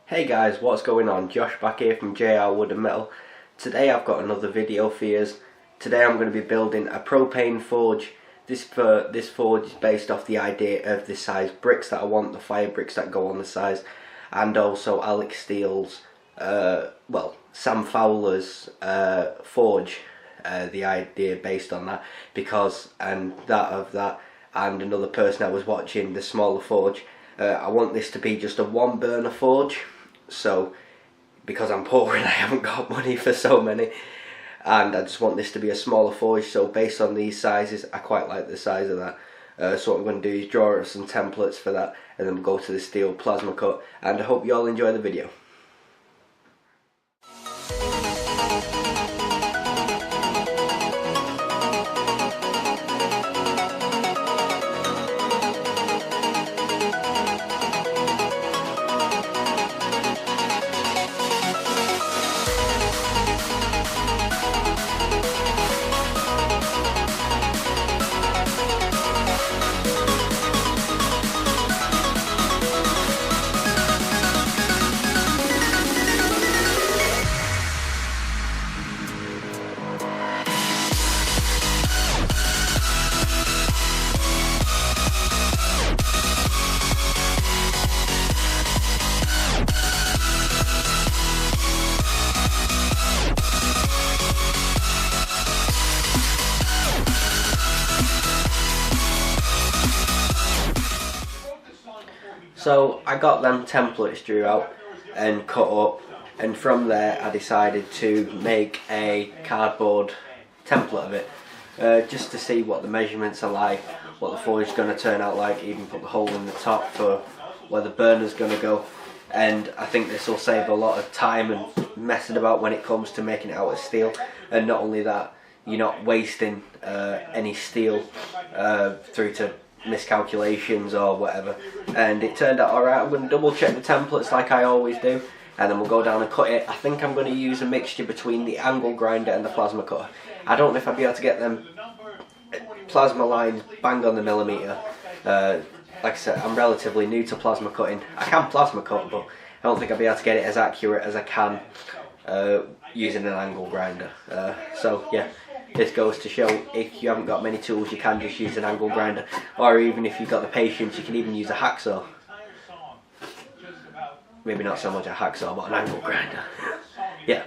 Hey guys, what's going on? Josh back here from JR Wood and Metal. Today I've got another video for you. Today I'm going to be building a propane forge. This forge is based off the idea of the size bricks that I want, the fire bricks that go on the sides, and also Alex Steele's, Sam Fowler's forge. The idea based on that, and another person I was watching, the smaller forge. I want this to be just a one burner forge. So, because I'm poor and I haven't got money for so many, and I just want this to be a smaller forge, so based on these sizes, I quite like the size of that. So what I'm going to do is draw up some templates for that, and then we'll go to the steel plasma cut, and I hope you all enjoy the video. So I got them templates drew out and cut up, and from there I decided to make a cardboard template of it, just to see what the measurements are like, what the forge is going to turn out like, even put the hole in the top for where the burner's going to go. And I think this will save a lot of time and messing about when it comes to making it out of steel. And not only that, you're not wasting any steel through to miscalculations or whatever. And it turned out alright. I'm going to double check the templates like I always do, and then we'll go down and cut it. I think I'm going to use a mixture between the angle grinder and the plasma cutter. I don't know if I'll be able to get them plasma lines bang on the millimetre. Like I said, I'm relatively new to plasma cutting. I can plasma cut, but I don't think I'll be able to get it as accurate as I can using an angle grinder. So yeah, this goes to show, if you haven't got many tools, you can just use an angle grinder, or even if you've got the patience, you can even use a hacksaw. Maybe not so much a hacksaw, but an angle grinder. Yeah.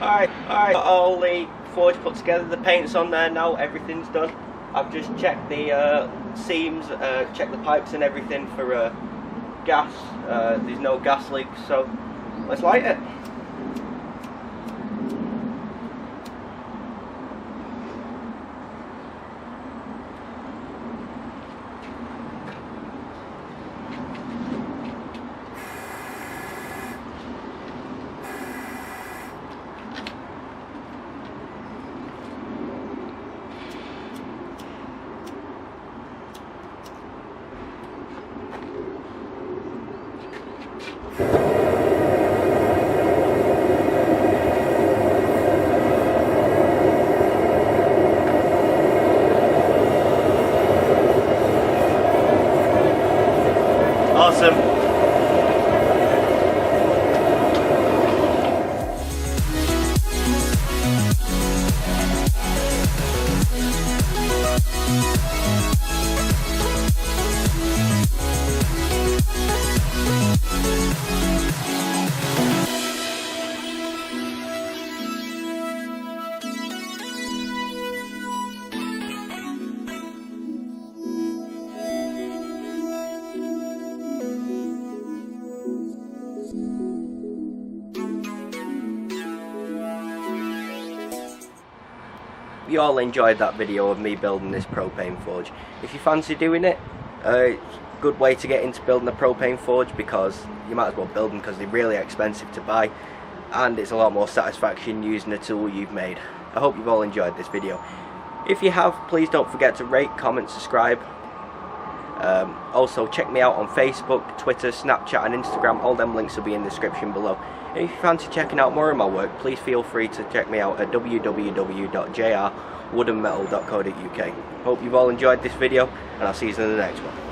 Alright, got all the forge put together, the paint's on there now, everything's done. I've just checked the seams, checked the pipes and everything for gas. There's no gas leaks, so let's light it. Awesome. You all enjoyed that video of me building this propane forge. If you fancy doing it, good way to get into building a propane forge, because you might as well build them because they're really expensive to buy and it's a lot more satisfaction using a tool you've made. I hope you've all enjoyed this video. If you have, please don't forget to rate, comment, subscribe. Also check me out on Facebook, Twitter, Snapchat and Instagram. All them links will be in the description below. If you fancy checking out more of my work, please feel free to check me out at www.jrwoodenmetal.co.uk. Hope you've all enjoyed this video and I'll see you in the next one.